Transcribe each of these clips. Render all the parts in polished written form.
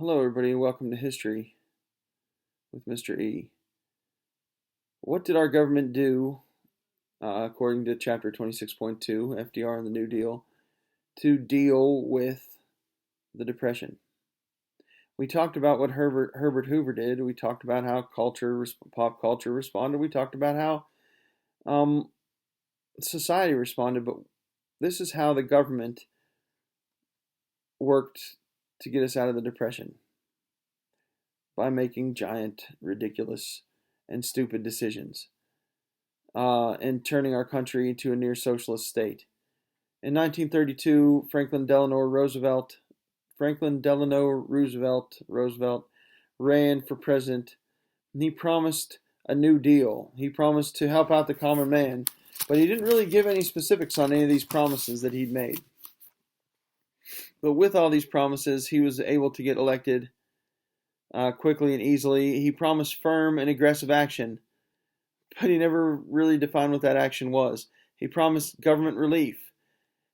Hello, everybody, and welcome to History with Mr. E. What did our government do, according to Chapter 26.2, FDR and the New Deal, to deal with the Depression? We talked about what Herbert Hoover did. We talked about how pop culture responded. We talked about how society responded. But this is how the government worked to get us out of the Depression: by making giant, ridiculous, and stupid decisions, and turning our country into a near socialist state. In 1932, Franklin Delano Roosevelt ran for president, and he promised a New Deal. He promised to help out the common man, but he didn't really give any specifics on any of these promises that he'd made. But with all these promises, he was able to get elected quickly and easily. He promised firm and aggressive action, but he never really defined what that action was. He promised government relief.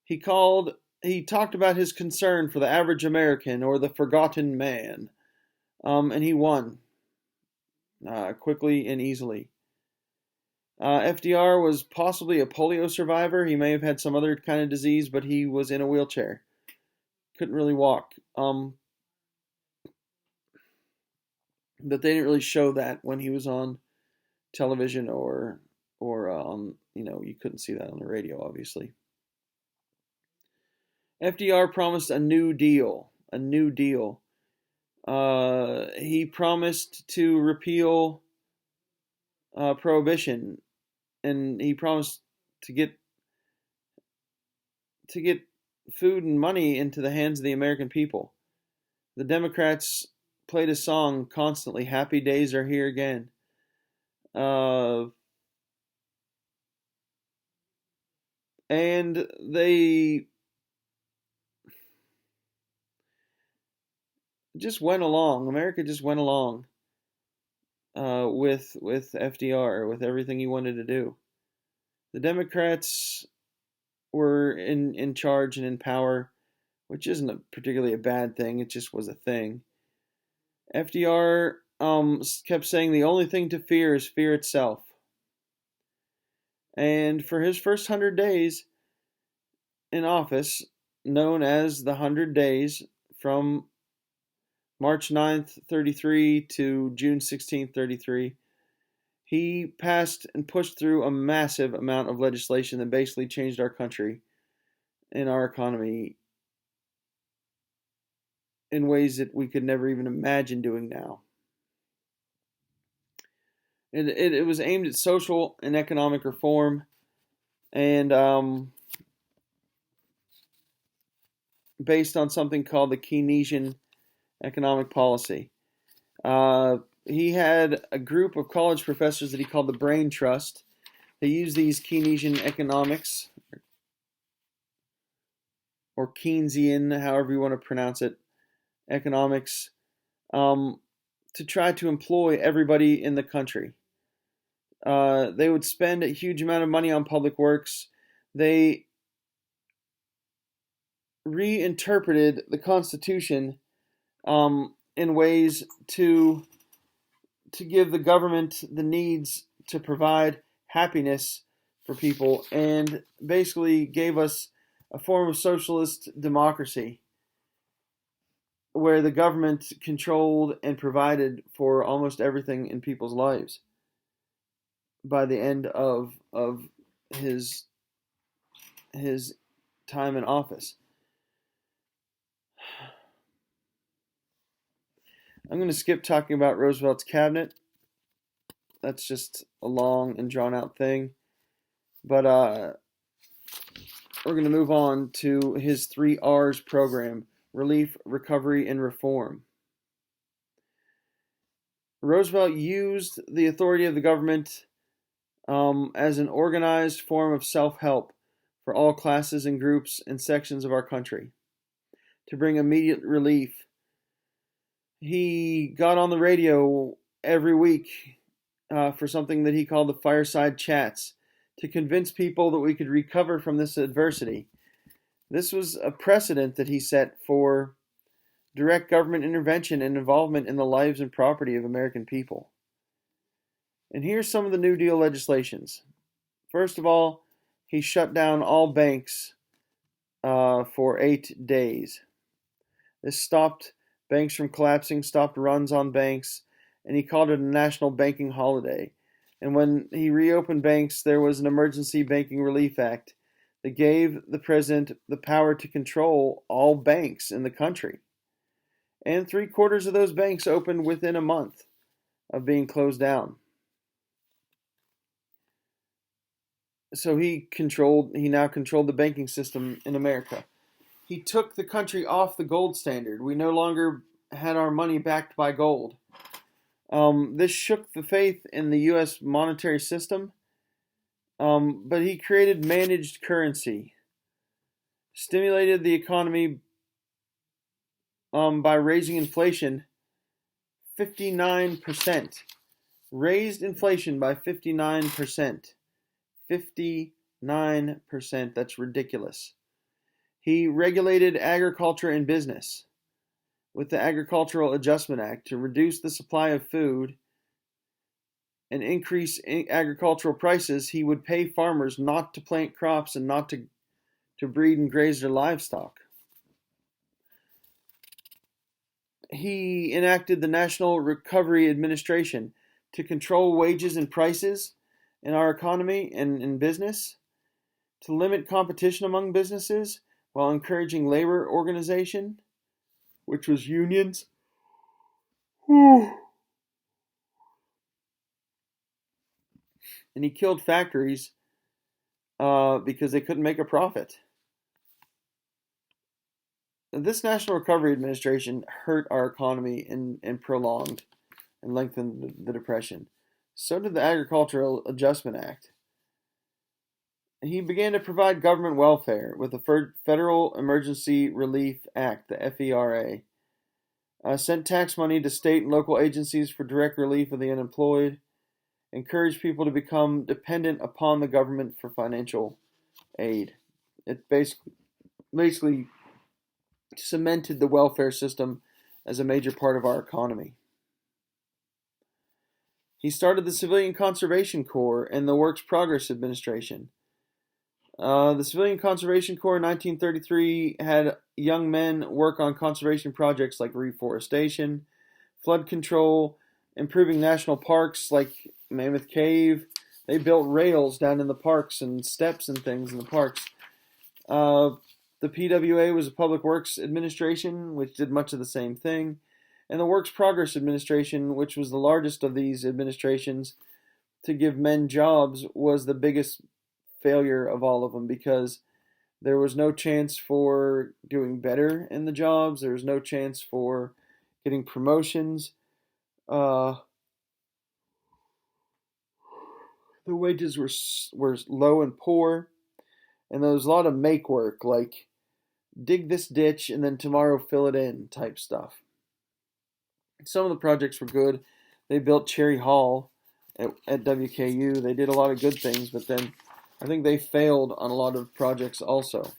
He talked about his concern for the average American or the forgotten man, and he won quickly and easily. FDR was possibly a polio survivor. He may have had some other kind of disease, but he was in a wheelchair. Couldn't really walk. But they didn't really show that when he was on television or you couldn't see that on the radio, obviously. FDR promised a New Deal. He promised to repeal prohibition, and he promised to get food and money into the hands of the American people. The Democrats played a song constantly: "Happy days are here again." And they just went along. America just went along with FDR, with everything he wanted to do. The Democrats were in charge and in power, which isn't particularly a bad thing. It just was a thing. FDR kept saying the only thing to fear is fear itself. And for his first 100 days in office, known as the 100 days from March 9th, 33 to June 16th, 33, he passed and pushed through a massive amount of legislation that basically changed our country and our economy in ways that we could never even imagine doing now. It was aimed at social and economic reform, and based on something called the Keynesian economic policy. He had a group of college professors that he called the Brain Trust. They used these Keynesian economics, or Keynesian, however you want to pronounce it, economics, to try to employ everybody in the country. They would spend a huge amount of money on public works. They reinterpreted the Constitution in ways to give the government the needs to provide happiness for people, and basically gave us a form of socialist democracy where the government controlled and provided for almost everything in people's lives by the end of his time in office. I'm going to skip talking about Roosevelt's cabinet. That's just a long and drawn out thing. But we're going to move on to his 3 R's program: relief, recovery, and reform. Roosevelt used the authority of the government as an organized form of self-help for all classes and groups and sections of our country to bring immediate relief. He got on the radio every week for something that he called the fireside chats to convince people that we could recover from this adversity. This was a precedent that he set for direct government intervention and involvement in the lives and property of American people. And here's some of the New Deal legislations. First of all, he shut down all banks for 8 days. This stopped banks from collapsing, stopped runs on banks, and he called it a national banking holiday. And when he reopened banks, there was an Emergency Banking Relief Act that gave the president the power to control all banks in the country. And 3/4 of those banks opened within a month of being closed down. So he now controlled the banking system in America. He took the country off the gold standard. We no longer had our money backed by gold. This shook the faith in the U.S. monetary system, but he created managed currency, stimulated the economy by raising inflation 59%. Raised inflation by 59%. 59%. That's ridiculous. He regulated agriculture and business with the Agricultural Adjustment Act to reduce the supply of food and increase agricultural prices. He would pay farmers not to plant crops and not to breed and graze their livestock. He enacted the National Recovery Administration to control wages and prices in our economy and in business, to limit competition among businesses while encouraging labor organization, which was unions. And he killed factories because they couldn't make a profit. This National Recovery Administration hurt our economy and prolonged and lengthened the Depression. So did the Agricultural Adjustment Act. He began to provide government welfare with the Federal Emergency Relief Act, the FERA. Sent tax money to state and local agencies for direct relief of the unemployed. Encouraged people to become dependent upon the government for financial aid. It basically cemented the welfare system as a major part of our economy. He started the Civilian Conservation Corps and the Works Progress Administration. The Civilian Conservation Corps in 1933 had young men work on conservation projects like reforestation, flood control, improving national parks like Mammoth Cave. They built rails down in the parks and steps and things in the parks. The PWA was a Public Works Administration, which did much of the same thing. And the Works Progress Administration, which was the largest of these administrations to give men jobs, was the biggest failure of all of them because there was no chance for doing better in the jobs. There was no chance for getting promotions. The wages were low and poor, and there was a lot of make work, like dig this ditch and then tomorrow fill it in type stuff. Some of the projects were good. They built Cherry Hall at WKU. They did a lot of good things, but then I think they failed on a lot of projects also.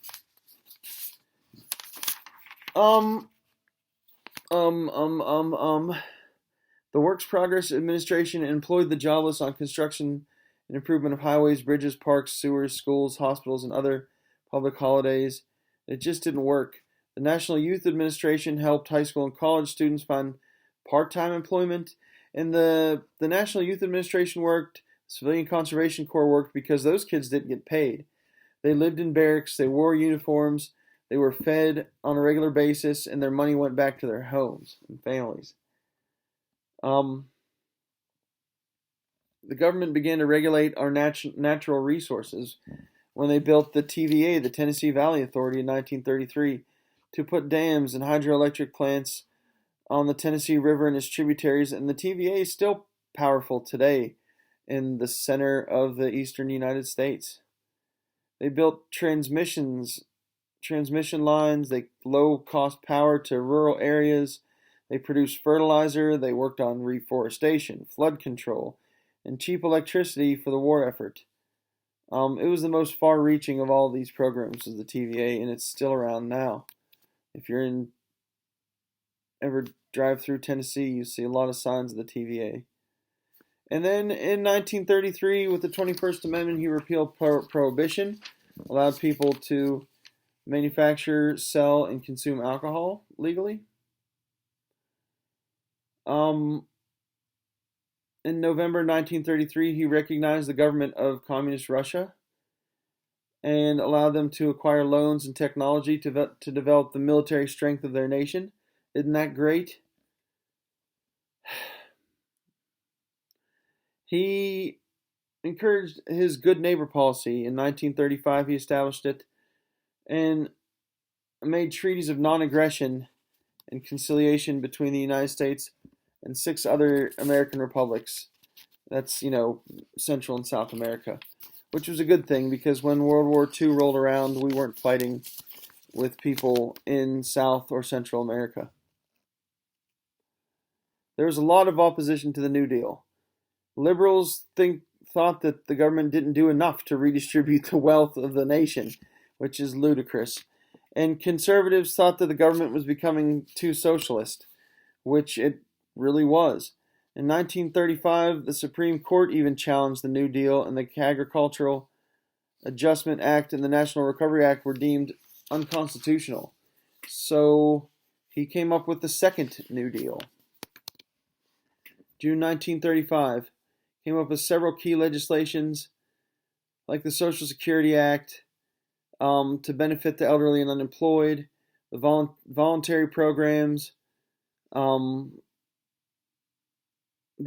The Works Progress Administration employed the jobless on construction and improvement of highways, bridges, parks, sewers, schools, hospitals, and other public holidays. It just didn't work. The National Youth Administration helped high school and college students find part-time employment, and the National Youth Administration worked. Civilian Conservation Corps worked because those kids didn't get paid. They lived in barracks, they wore uniforms, they were fed on a regular basis, and their money went back to their homes and families. The government began to regulate our natural resources when they built the TVA, the Tennessee Valley Authority, in 1933, to put dams and hydroelectric plants on the Tennessee River and its tributaries, and the TVA is still powerful today in the center of the eastern United States. They built transmission lines, they low-cost power to rural areas, they produced fertilizer, they worked on reforestation, flood control, and cheap electricity for the war effort. It was the most far-reaching of all these programs, was the TVA, and it's still around now. If you're in ever drive through Tennessee, you see a lot of signs of the TVA. And then in 1933, with the 21st Amendment, he repealed prohibition, allowed people to manufacture, sell, and consume alcohol legally. In November 1933, he recognized the government of Communist Russia and allowed them to acquire loans and technology to develop the military strength of their nation. Isn't that great? He encouraged his good neighbor policy. In 1935, he established it and made treaties of non-aggression and conciliation between the United States and 6 other American republics. That's, Central and South America, which was a good thing because when World War II rolled around, we weren't fighting with people in South or Central America. There was a lot of opposition to the New Deal. Liberals thought that the government didn't do enough to redistribute the wealth of the nation, which is ludicrous. And conservatives thought that the government was becoming too socialist, which it really was. In 1935, the Supreme Court even challenged the New Deal, and the Agricultural Adjustment Act and the National Recovery Act were deemed unconstitutional. So he came up with the second New Deal. June 1935, came up with several key legislations like the Social Security Act to benefit the elderly and unemployed, the voluntary programs that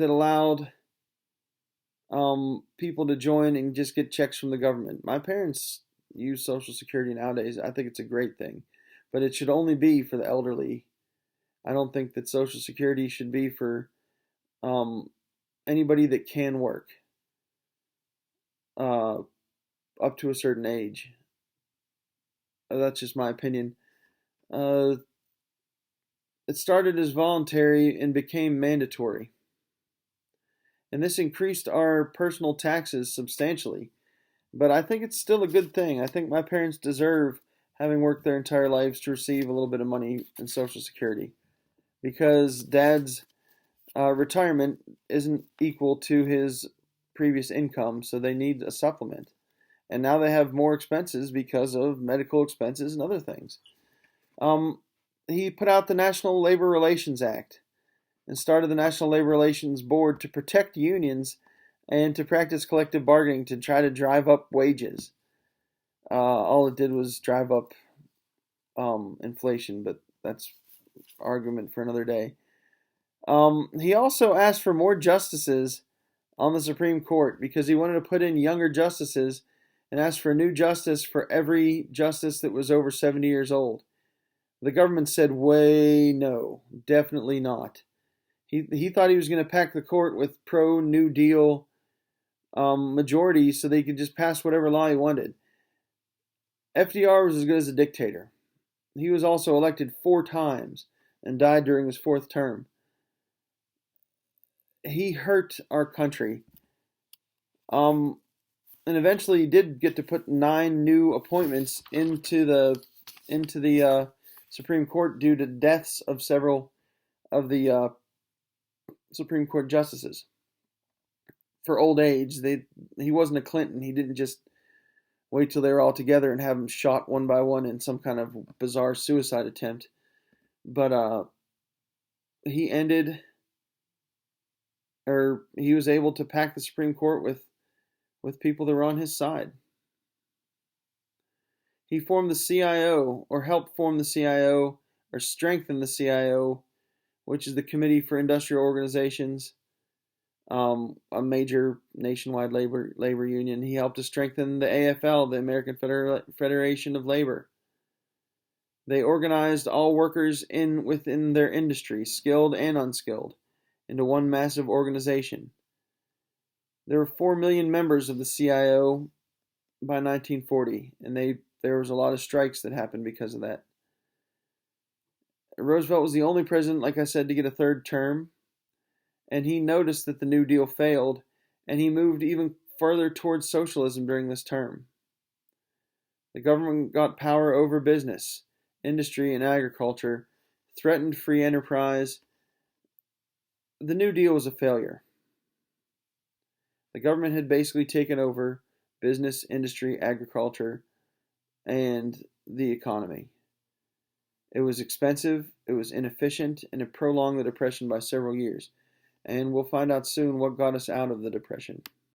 allowed people to join and just get checks from the government. My parents use Social Security nowadays. I think it's a great thing, but it should only be for the elderly. I don't think that Social Security should be for anybody that can work up to a certain age. That's just my opinion. It started as voluntary and became mandatory. And this increased our personal taxes substantially. But I think it's still a good thing. I think my parents deserve, having worked their entire lives, to receive a little bit of money in Social Security. Because Dad's retirement isn't equal to his previous income, so they need a supplement. And now they have more expenses because of medical expenses and other things. He put out the National Labor Relations Act and started the National Labor Relations Board to protect unions and to practice collective bargaining to try to drive up wages. All it did was drive up inflation, but that's argument for another day. He also asked for more justices on the Supreme Court because he wanted to put in younger justices and asked for a new justice for every justice that was over 70 years old. The government said, way no, definitely not. He thought he was going to pack the court with pro-New Deal majority so they could just pass whatever law he wanted. FDR was as good as a dictator. He was also elected 4 times and died during his 4th term. He hurt our country. And eventually he did get to put 9 new appointments into the Supreme Court due to deaths of several of the Supreme Court justices. For old age, he wasn't a Clinton. He didn't just wait till they were all together and have them shot one by one in some kind of bizarre suicide attempt. But he was able to pack the Supreme Court with people that were on his side. He formed the CIO, or helped form the CIO, or strengthen the CIO, which is the Committee for Industrial Organizations, a major nationwide labor union. He helped to strengthen the AFL, the American Federation of Labor. They organized all workers within their industry, skilled and unskilled, into one massive organization. There were 4 million members of the CIO by 1940, and there was a lot of strikes that happened because of that. Roosevelt was the only president, like I said, to get a 3rd term, and he noticed that the New Deal failed, and he moved even further towards socialism during this term. The government got power over business, industry, and agriculture threatened free enterprise. The New Deal was a failure. The government had basically taken over business, industry, agriculture, and the economy. It was expensive, it was inefficient, and it prolonged the Depression by several years. And we'll find out soon what got us out of the Depression.